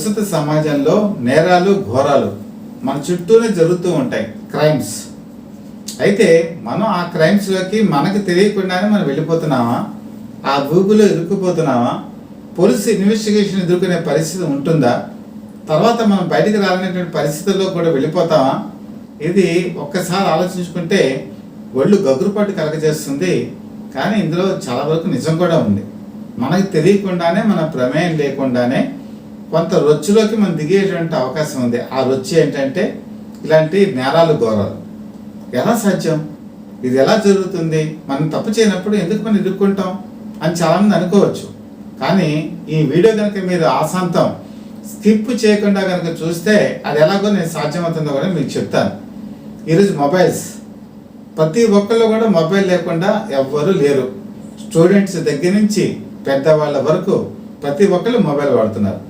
ప్రస్తుత సమాజంలో నేరాలు ఘోరాలు మన చుట్టూనే జరుగుతూ ఉంటాయి, క్రైమ్స్. అయితే మనం ఆ క్రైమ్స్లోకి మనకు తెలియకుండానే మనం వెళ్ళిపోతున్నామా, ఆ గూగుల్లో ఇరుక్కుపోతున్నామా, పోలీసు ఇన్వెస్టిగేషన్ ఎదుర్కొనే పరిస్థితి ఉంటుందా, తర్వాత మనం బయటికి రాలనేటువంటి పరిస్థితుల్లో కూడా వెళ్ళిపోతామా? ఇది ఒక్కసారి ఆలోచించుకుంటే ఒళ్ళు గగురుపాటు కలగజేస్తుంది. కానీ ఇందులో చాలా వరకు నిజం కూడా ఉంది. మనకు తెలియకుండానే, మన ప్రమేయం లేకుండానే కొంత రొచ్చులోకి మనం దిగేటువంటి అవకాశం ఉంది. ఆ రొచ్చి ఏంటంటే ఇలాంటి నేరాలు ఘోరాలు. ఎలా సాధ్యం? ఇది ఎలా జరుగుతుంది? మనం తప్పు చేయనప్పుడు ఎందుకు మనం ఇరుక్కుంటాం అని చాలామంది అనుకోవచ్చు. కానీ ఈ వీడియో కనుక మీరు ఆశాంతం స్కిప్ చేయకుండా కనుక చూస్తే అది ఎలాగో నేను సాధ్యమవుతుందో కూడా మీకు చెప్తాను. ఈరోజు మొబైల్స్, ప్రతి ఒక్కళ్ళు కూడా మొబైల్ లేకుండా ఎవ్వరూ లేరు. స్టూడెంట్స్ దగ్గర నుంచి పెద్దవాళ్ళ వరకు ప్రతి ఒక్కళ్ళు మొబైల్ వాడుతున్నారు.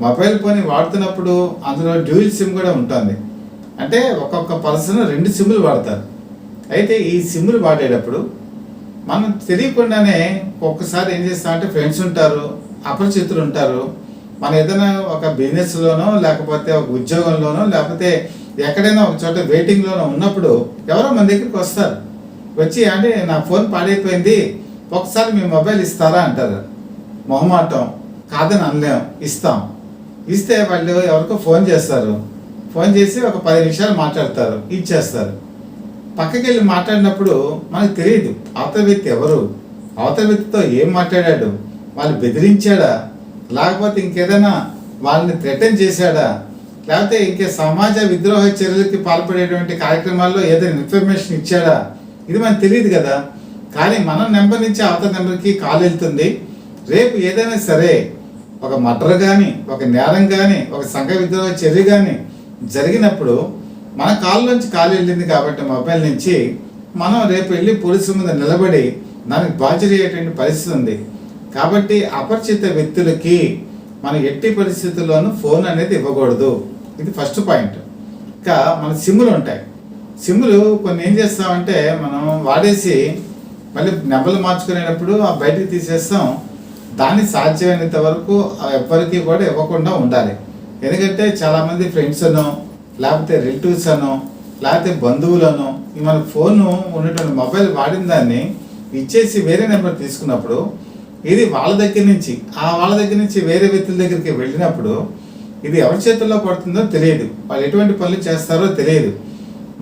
మొబైల్ ఫోన్ వాడుతున్నప్పుడు అందులో డ్యూయల్ సిమ్ కూడా ఉంటుంది. అంటే ఒక్కొక్క పర్సన్ 2 సిమ్లు వాడతారు. అయితే ఈ సిమ్లు వాడేటప్పుడు మనం తెలియకుండానే ఒక్కసారి ఏం చేస్తామంటే ఫ్రెండ్స్ ఉంటారు, అపరిచితులు ఉంటారు. మనం ఏదైనా ఒక బిజినెస్లోనో లేకపోతే ఒక ఉద్యోగంలోనో లేకపోతే ఎక్కడైనా ఒక చోట వెయిటింగ్లోనో ఉన్నప్పుడు ఎవరో మన దగ్గరికి వస్తారు. వచ్చి అంటే నా ఫోన్ పాడైపోయింది, ఒకసారి మీ మొబైల్ ఇస్తారా అంటారు. మొహమాటం, కాదని అనలేం, ఇస్తాం. ఇస్తే వాళ్ళు ఎవరికో ఫోన్ చేస్తారు. ఫోన్ చేసి ఒక 10 నిమిషాలు మాట్లాడతారు, ఇచ్చేస్తారు. పక్కకి వెళ్ళి మాట్లాడినప్పుడు మనకు తెలియదు అవతల వ్యక్తి ఎవరు, అవతల వ్యక్తితో ఏం మాట్లాడాడు, వాళ్ళు బెదిరించాడా, లేకపోతే ఇంకేదైనా వాళ్ళని థ్రెటన్ చేశాడా, లేకపోతే ఇంకే సమాజ విద్రోహ చర్యలకి పాల్పడేటువంటి కార్యక్రమాల్లో ఏదైనా ఇన్ఫర్మేషన్ ఇచ్చాడా, ఇది మనకు తెలియదు కదా. కానీ మన నెంబర్ నుంచి అవతల నెంబర్కి కాల్ వెళ్తుంది. రేపు ఏదైనా సరే ఒక మర్డర్ కానీ, ఒక నేరం కానీ, ఒక సంఘ విద్రోహ చర్య కానీ జరిగినప్పుడు మన కాల్ నుంచి కాల్ వెళ్ళింది కాబట్టి మొబైల్ నుంచి మనం రేపు వెళ్ళి పోలీసుల ముందు నిలబడి దానికి బాధ్యత అయ్యేటువంటి పరిస్థితి ఉంది. కాబట్టి అపరిచిత వ్యక్తులకి మనం ఎట్టి పరిస్థితుల్లోనూ ఫోన్ అనేది ఇవ్వకూడదు. ఇది ఫస్ట్ పాయింట్. ఇంకా మన సిమ్ములు ఉంటాయి. సిమ్ములు కొన్ని ఏం చేస్తామంటే మనం వాడేసి మళ్ళీ నెంబర్లు మార్చుకునేటప్పుడు ఆ బయటికి తీసేస్తాం. దాన్ని సాధ్యమైనంత వరకు ఎవ్వరికి కూడా ఇవ్వకుండా ఉండాలి. ఎందుకంటే చాలామంది ఫ్రెండ్స్ అనో లేకపోతే రిలేటివ్స్ అనో లేకపోతే బంధువులను మన ఫోను ఉన్నటువంటి మొబైల్ వాడిన దాన్ని ఇచ్చేసి వేరే నెంబర్ తీసుకున్నప్పుడు ఇది వాళ్ళ దగ్గర నుంచి వేరే వ్యక్తుల దగ్గరికి వెళ్ళినప్పుడు ఇది ఎవరి చేతుల్లో పడుతుందో తెలియదు, వాళ్ళు ఎటువంటి పనులు చేస్తారో తెలియదు.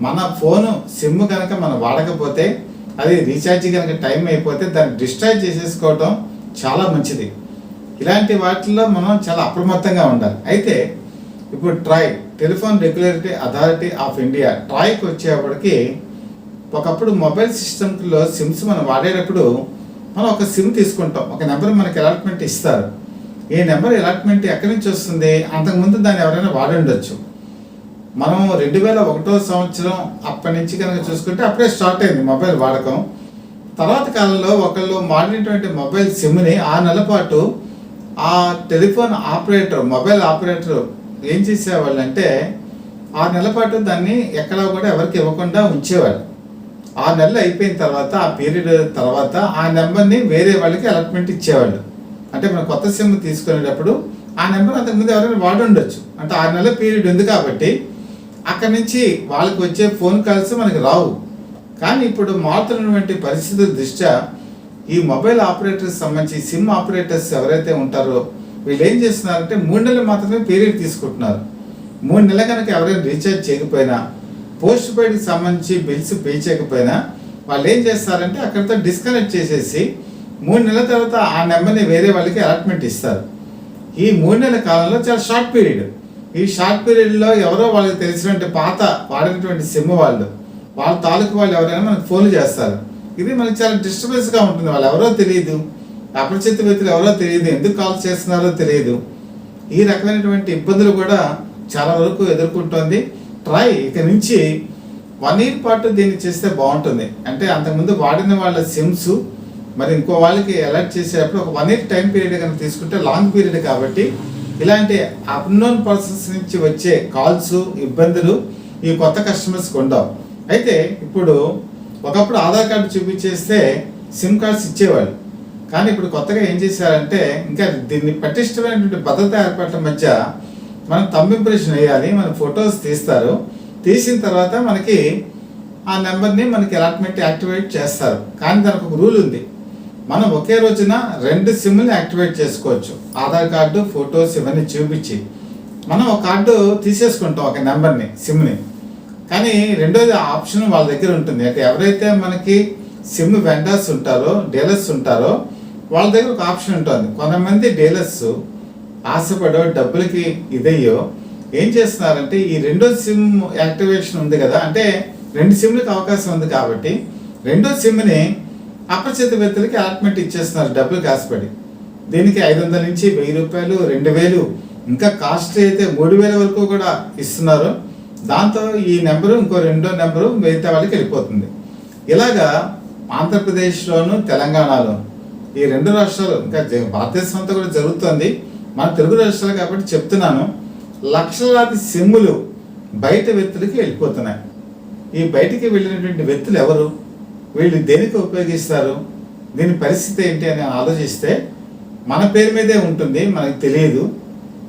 మన ఫోను సిమ్ కనుక మనం వాడకపోతే, అది రీఛార్జ్ కనుక టైం అయిపోతే దాన్ని డిస్ట్రాయ్ చేసేసుకోవటం చాలా మంచిది. ఇలాంటి వాటిల్లో మనం చాలా అప్రమత్తంగా ఉండాలి. అయితే ఇప్పుడు telephone regulatory authority of India ట్రాయ్కి వచ్చేప్పటికి ఒకప్పుడు మొబైల్ సిస్టమ్లో సిమ్స్ మనం వాడేటప్పుడు మనం ఒక సిమ్ తీసుకుంటాం, ఒక నెంబర్ మనకి అలాట్మెంట్ ఇస్తారు. ఈ నెంబర్ అలాట్మెంట్ ఎక్కడి నుంచి వస్తుంది? అంతకుముందు దాన్ని ఎవరైనా వాడి ఉండొచ్చు. మనం 2001 సంవత్సరం అప్పటి నుంచి కనుక చూసుకుంటే అప్పుడే స్టార్ట్ అయింది మొబైల్ వాడకం. తర్వాత కాలంలో ఒకళ్ళు వాడినటువంటి మొబైల్ సిమ్ని 6 నెలల పాటు ఆ టెలిఫోన్ ఆపరేటర్, మొబైల్ ఆపరేటర్ ఏం చేసేవాళ్ళు అంటే 6 నెలల పాటు దాన్ని ఎక్కడా కూడా ఎవరికి ఇవ్వకుండా ఉంచేవాళ్ళు. 6 నెలలు అయిపోయిన తర్వాత, ఆ పీరియడ్ తర్వాత ఆ నెంబర్ని వేరే వాళ్ళకి అలాట్మెంట్ ఇచ్చేవాళ్ళు. అంటే మనం కొత్త సిమ్ తీసుకునేటప్పుడు ఆ నెంబర్ అంతకుముందు ఎవరైనా వాడి ఉండొచ్చు. అంటే 6 నెలల పీరియడ్ ఉంది కాబట్టి అక్కడి నుంచి వాళ్ళకి వచ్చే ఫోన్ కాల్స్ మనకి రావు. కానీ ఇప్పుడు మారుతున్నటువంటి పరిస్థితుల దృష్ట్యా ఈ మొబైల్ ఆపరేటర్స్ సంబంధించి సిమ్ ఆపరేటర్స్ ఎవరైతే ఉంటారో వీళ్ళు ఏం చేస్తున్నారంటే 3 నెలలు మాత్రమే పీరియడ్ తీసుకుంటున్నారు. 3 నెలలు కనుక ఎవరైనా రీఛార్జ్ చేయకపోయినా, పోస్ట్ పెయిడ్కి సంబంధించి బిల్స్ పే చేయకపోయినా వాళ్ళు ఏం చేస్తారంటే అక్కడితో డిస్కనెక్ట్ చేసేసి 3 నెలల తర్వాత ఆ నెంబర్ని వేరే వాళ్ళకి అలాట్మెంట్ ఇస్తారు. ఈ 3 నెలల కాలంలో చాలా షార్ట్ పీరియడ్. ఈ షార్ట్ పీరియడ్లో ఎవరో వాళ్ళకి తెలిసినటువంటి పాత వాడినటువంటి సిమ్ వాళ్ళ తాలూకు వాళ్ళు ఎవరైనా మనకు ఫోన్లు చేస్తారు. ఇది మనకి చాలా డిస్టర్బెన్స్గా ఉంటుంది. వాళ్ళు ఎవరో తెలియదు, అపరిచిత వ్యక్తులు ఎవరో తెలియదు, ఎందుకు కాల్ చేస్తున్నారో తెలియదు. ఈ రకమైనటువంటి ఇబ్బందులు కూడా చాలా వరకు ఎదుర్కొంటుంది ఇక నుంచి 1 year పాటు దీన్ని చేస్తే బాగుంటుంది. అంటే అంతకుముందు వాడిన వాళ్ళ సిమ్స్ మరి ఇంకో వాళ్ళకి అలర్ట్ చేసేటప్పుడు ఒక 1 year టైం పీరియడ్ కనుక తీసుకుంటే లాంగ్ పీరియడ్ కాబట్టి ఇలాంటి అన్నోన్ పర్సన్స్ నుంచి వచ్చే కాల్స్, ఇబ్బందులు ఈ కొత్త కస్టమర్స్కి ఉండవు. అయితే ఇప్పుడు ఒకప్పుడు ఆధార్ కార్డు చూపించేస్తే సిమ్ కార్డ్స్ ఇచ్చేవాళ్ళు. కానీ ఇప్పుడు కొత్తగా ఏం చేశారంటే ఇంకా దీన్ని పటిష్టమైనటువంటి భద్రత ఏర్పడటం మధ్య మనం థంబ్ ఇంప్రెషన్ వేయాలి, మన ఫొటోస్ తీస్తారు. తీసిన తర్వాత మనకి ఆ నెంబర్ని మనకి అలాట్మెంట్ యాక్టివేట్ చేస్తారు. కానీ దానికి ఒక రూల్ ఉంది. మనం ఒకే రోజున 2 సిమ్ని యాక్టివేట్ చేసుకోవచ్చు. ఆధార్ కార్డు, ఫొటోస్ ఇవన్నీ చూపించి మనం ఒక కార్డు తీసేసుకుంటాం, ఒక నెంబర్ని, సిమ్ని. కానీ రెండోది ఆప్షన్ వాళ్ళ దగ్గర ఉంటుంది. అంటే ఎవరైతే మనకి సిమ్ వెండర్స్ ఉంటారో, డీలర్స్ ఉంటారో వాళ్ళ దగ్గర ఒక ఆప్షన్ ఉంటుంది. కొంతమంది డీలర్స్ ఆశపడో డబ్బులకి ఇదయ్యో ఏం చేస్తున్నారంటే ఈ రెండో సిమ్ యాక్టివేషన్ ఉంది కదా, అంటే 2 సిమ్లకు అవకాశం ఉంది కాబట్టి రెండో సిమ్ని అపరిచిత వ్యక్తులకి అలాట్మెంట్ ఇచ్చేస్తున్నారు డబ్బులు కాసిపడి. దీనికి 500 నుంచి 1000 రూపాయలు, 2000, ఇంకా కాస్ట్ అయితే 3000 వరకు కూడా ఇస్తున్నారు. దాంతో ఈ నెంబరు ఇంకో రెండో నెంబరు మిగతా వాళ్ళకి వెళ్ళిపోతుంది. ఇలాగా ఆంధ్రప్రదేశ్లోను, తెలంగాణలో ఈ 2 రాష్ట్రాలు, ఇంకా భారతదేశం అంతా కూడా జరుగుతుంది. మన తెలుగు రాష్ట్రాలు కాబట్టి చెప్తున్నాను. లక్షలాది సిమ్ములు బయట వ్యక్తులకి వెళ్ళిపోతున్నాయి. ఈ బయటికి వెళ్ళినటువంటి వ్యక్తులు ఎవరు, వీళ్ళు దేనికి ఉపయోగిస్తారు, దీని పరిస్థితి ఏంటి అని ఆలోచిస్తే మన పేరు మీదే ఉంటుంది, మనకు తెలియదు.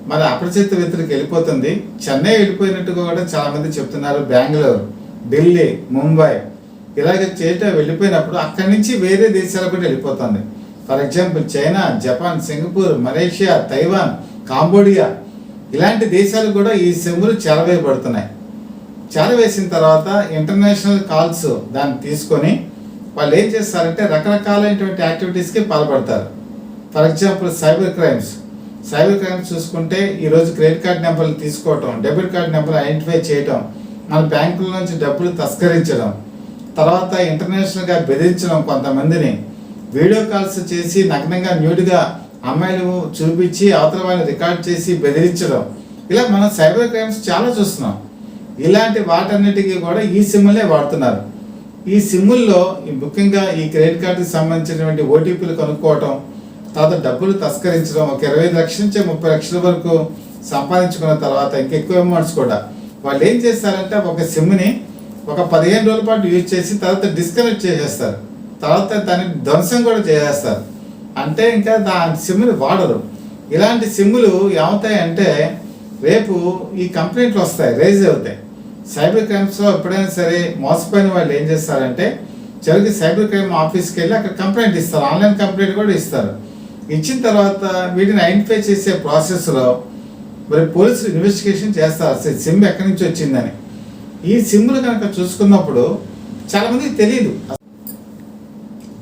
మరి అపరిచిత వ్యక్తులకు వెళ్ళిపోతుంది. చెన్నై వెళ్ళిపోయినట్టుగా కూడా చాలామంది చెప్తున్నారు. బెంగళూరు, ఢిల్లీ, ముంబై ఇలాగ చేయటం వెళ్ళిపోయినప్పుడు అక్కడి నుంచి వేరే దేశాలకు కూడా వెళ్ళిపోతుంది. For example China, Japan, Singapore, Malaysia, Taiwan, Cambodia ఇలాంటి దేశాలు కూడా ఈ సిమ్ములు చేరవేయబడుతున్నాయి. చేరవేసిన తర్వాత ఇంటర్నేషనల్ కాల్స్ దాన్ని తీసుకొని వాళ్ళు ఏం చేస్తారంటే రకరకాలైనటువంటి యాక్టివిటీస్కి పాల్పడతారు. ఫర్ ఎగ్జాంపుల్ సైబర్ క్రైమ్స్ చూసుకుంటే ఈరోజు క్రెడిట్ కార్డ్ నెంబర్లు తీసుకోవటం, డెబిట్ కార్డ్ నెంబర్ ఐడెంటిఫై చేయటం, మన బ్యాంకుల నుంచి డబ్బులు తస్కరించడం, తర్వాత ఇంటర్నేషనల్గా బెదిరించడం, కొంతమందిని వీడియో కాల్స్ చేసి నగ్నంగా న్యూడ్గా అమ్మాయిలు చూపించి అవతల వాళ్ళని రికార్డ్ చేసి బెదిరించడం, ఇలా మనం సైబర్ క్రైమ్స్ చాలా చూస్తున్నాం. ఇలాంటి వాటన్నిటికీ కూడా ఈ సిమ్ములే వాడుతున్నారు. ఈ సిమ్ముల్లో ముఖ్యంగా ఈ క్రెడిట్ కార్డుకి సంబంధించినటువంటి ఓటీపీలు కనుక్కోవటం, తర్వాత డబ్బులు తస్కరించడం, ఒక 25 లక్షల నుంచి 30 లక్షల వరకు సంపాదించుకున్న తర్వాత ఇంకెక్కువ అమౌంట్స్ కూడా వాళ్ళు ఏం చేస్తారంటే ఒక సిమ్ని ఒక 15 రోజుల పాటు యూజ్ చేసి తర్వాత డిస్కనెక్ట్ చేసేస్తారు. తర్వాత దాన్ని ధ్వంసం కూడా చేసేస్తారు. అంటే ఇంకా దాని సిమ్ని వాడరు. ఇలాంటి సిమ్ములు ఏమవుతాయంటే రేపు ఈ కంప్లైంట్లు వస్తాయి, రైజ్ అవుతాయి. సైబర్ క్రైమ్స్లో ఎప్పుడైనా సరే మోసపోయిన వాళ్ళు ఏం చేస్తారంటే చివరికి సైబర్ క్రైమ్ ఆఫీస్కి వెళ్ళి అక్కడ కంప్లైంట్ ఇస్తారు, ఆన్లైన్ కంప్లైంట్ కూడా ఇస్తారు. ఇచ్చిన తర్వాత వీటిని ఐడెంటిఫై చేసే ప్రాసెస్లో మరి పోలీసులు ఇన్వెస్టిగేషన్ చేస్తారు అసలు సిమ్ ఎక్కడి నుంచి వచ్చిందని. ఈ సిమ్లు కనుక చూసుకున్నప్పుడు చాలామందికి తెలియదు.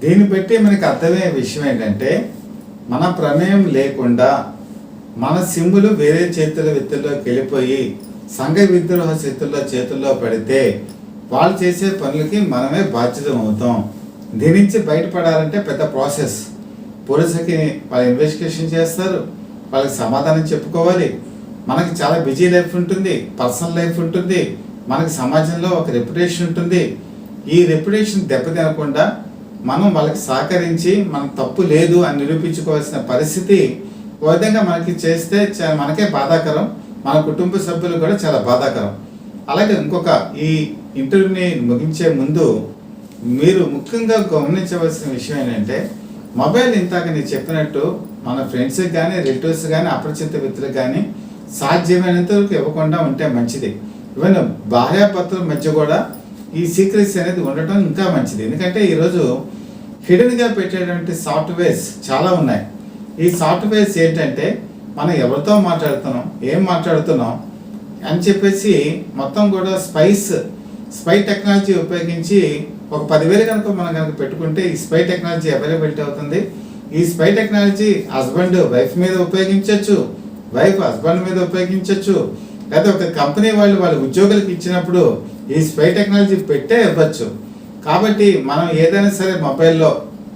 దీన్ని బట్టి మనకి అర్థమయ్యే విషయం ఏంటంటే మన ప్రమేయం లేకుండా మన సిమ్ములు వేరే వ్యక్తుల్లోకి వెళ్ళిపోయి సంఘ విద్రోహ చేతుల్లో పడితే వాళ్ళు చేసే పనులకి మనమే బాధ్యత అవుతాం. దీని నుంచి బయటపడాలంటే పెద్ద ప్రాసెస్. పోలీసులకి వాళ్ళు ఇన్వెస్టిగేషన్ చేస్తారు, వాళ్ళకి సమాధానం చెప్పుకోవాలి. మనకి చాలా బిజీ లైఫ్ ఉంటుంది, పర్సనల్ లైఫ్ ఉంటుంది, మనకి సమాజంలో ఒక రెప్యుటేషన్ ఉంటుంది. ఈ రెప్యుటేషన్ దెబ్బతినకుండా మనం వాళ్ళకి సహకరించి మనకు తప్పు లేదు అని నిరూపించుకోవాల్సిన పరిస్థితి ఓ విధంగా మనకి చేస్తే మనకే బాధాకరం, మన కుటుంబ సభ్యులు కూడా చాలా బాధాకరం. అలాగే ఇంకొక ఈ ఇంటర్వ్యూని ముగించే ముందు మీరు ముఖ్యంగా గమనించవలసిన విషయం ఏంటంటే మొబైల్ ఇంతాక నేను చెప్పినట్టు మన ఫ్రెండ్స్కి కానీ రిలేటివ్స్ కానీ అపరిచిత వ్యక్తులకు కానీ సాధ్యమైనంత వరకు ఇవ్వకుండా ఉంటే మంచిది. ఈవెన్ భార్యాభర్తల మధ్య కూడా ఈ సీక్రెట్స్ అనేది ఉండటం ఇంకా మంచిది. ఎందుకంటే ఈరోజు హిడెన్గా పెట్టేటువంటి సాఫ్ట్వేర్స్ చాలా ఉన్నాయి. ఈ సాఫ్ట్వేర్స్ ఏంటంటే మనం ఎవరితో మాట్లాడుతున్నాం, ఏం మాట్లాడుతున్నాం అని చెప్పేసి మొత్తం కూడా స్పై టెక్నాలజీ ఉపయోగించి ఒక 10,000 కనుక మనం కనుక పెట్టుకుంటే ఈ స్పై టెక్నాలజీ అవైలబిలిటీ అవుతుంది. ఈ స్పై టెక్నాలజీ హస్బెండ్ వైఫ్ మీద ఉపయోగించవచ్చు, వైఫ్ హస్బెండ్ మీద ఉపయోగించవచ్చు, లేదా ఒక కంపెనీ వాళ్ళ ఉద్యోగులకు ఇచ్చినప్పుడు ఈ స్పై టెక్నాలజీ పెట్టే ఇవ్వచ్చు. కాబట్టి మనం ఏదైనా సరే మొబైల్లో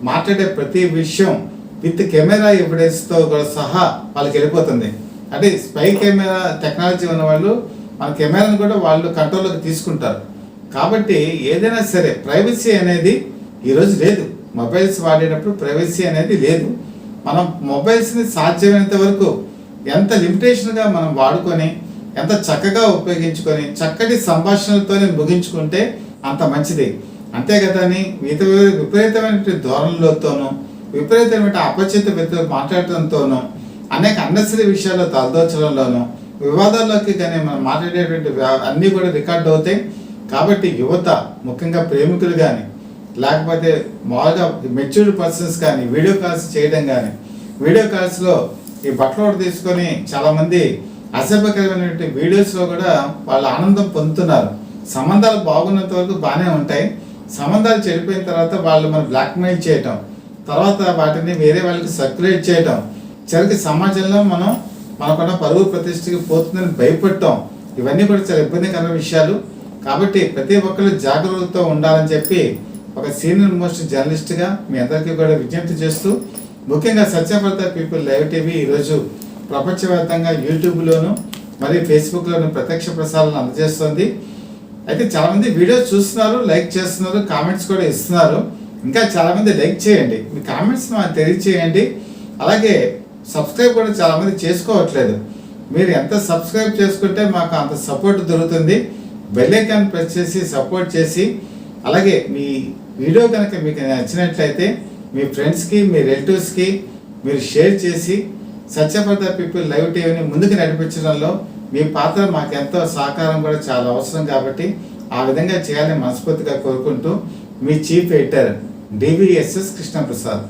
మాట్లాడే ప్రతి విషయం విత్ కెమెరా ఎవిడెన్స్తో కూడా సహా వాళ్ళకి వెళ్ళిపోతుంది. అంటే స్పై కెమెరా టెక్నాలజీ ఉన్న వాళ్ళు మన కెమెరాను కూడా వాళ్ళు కంట్రోల్లోకి తీసుకుంటారు. కాబట్టి ఏదైనా సరే ప్రైవసీ అనేది ఈరోజు లేదు. మొబైల్స్ వాడేటప్పుడు ప్రైవసీ అనేది లేదు. మనం మొబైల్స్ని సాధ్యమైనంత వరకు ఎంత లిమిటేషన్గా మనం వాడుకొని ఎంత చక్కగా ఉపయోగించుకొని చక్కటి సంభాషణలతోనే ముగించుకుంటే అంత మంచిది. అంతే కదా అని విపరీతమైన ధోరణులతోనూ విపరీతమైన అపరిచిత వ్యక్తులు మాట్లాడటంతోనూ అనేక అన్నెసరీ విషయాల్లో తలదోచడంలోనూ వివాదాల్లోకి కానీ మనం మాట్లాడేటువంటి అన్నీ కూడా రికార్డ్ అవుతాయి. కాబట్టి యువత, ముఖ్యంగా ప్రేమికులు కానీ లేకపోతే మామూలుగా మెచ్యూర్డ్ పర్సన్స్ కానీ వీడియో కాల్స్ చేయడం కానీ, వీడియో కాల్స్లో ఈ బట్టలు తీసుకొని చాలామంది అసభ్యకరమైనటువంటి వీడియోస్లో కూడా వాళ్ళు ఆనందం పొందుతున్నారు. సంబంధాలు బాగున్నంత వరకు బాగానే ఉంటాయి. సంబంధాలు చెడిపోయిన తర్వాత వాళ్ళు మనం బ్లాక్మెయిల్ చేయటం, తర్వాత వాటిని వేరే వాళ్ళకి సర్క్యులేట్ చేయటం, చివరికి సమాజంలో మనకున్న పరువు ప్రతిష్టకి పోతుందని భయపడటం, ఇవన్నీ కూడా చాలా ఇబ్బందికరమైన విషయాలు. కాబట్టి ప్రతి ఒక్కరు జాగ్రత్తతో ఉండాలని చెప్పి ఒక సీనియర్ మోస్ట్ జర్నలిస్ట్గా మీ అందరికీ కూడా విజ్ఞప్తి చేస్తూ, ముఖ్యంగా Satyam for the people live TV ఈరోజు ప్రపంచవ్యాప్తంగా యూట్యూబ్లోను మరియు ఫేస్బుక్లోను ప్రత్యక్ష ప్రసారాలను అందజేస్తుంది. అయితే చాలామంది వీడియోస్ చూస్తున్నారు, లైక్ చేస్తున్నారు, కామెంట్స్ కూడా ఇస్తున్నారు. ఇంకా చాలామంది లైక్ చేయండి, మీ కామెంట్స్ మాకు తెలియచేయండి. అలాగే సబ్స్క్రైబ్ కూడా చాలామంది చేసుకోవట్లేదు. మీరు ఎంత సబ్స్క్రైబ్ చేసుకుంటే మాకు అంత సపోర్ట్ దొరుకుతుంది. బెల్ ఐకాన్ ప్రెస్ చేసి సపోర్ట్ చేసి, అలాగే మీ వీడియో కనుక మీకు నచ్చినట్లయితే మీ ఫ్రెండ్స్కి, మీ రిలేటివ్స్కి మీరు షేర్ చేసి సత్యం ఫర్ ద పీపుల్ లైవ్ టీవీని ముందుకు నడిపించడంలో మీ పాత్ర మాకెంతో సహకారం కూడా చాలా అవసరం. కాబట్టి ఆ విధంగా చేయాలని మనస్ఫూర్తిగా కోరుకుంటూ మీ చీఫ్ ఎడిటర్ డివిఎస్ఎస్ కృష్ణప్రసాద్.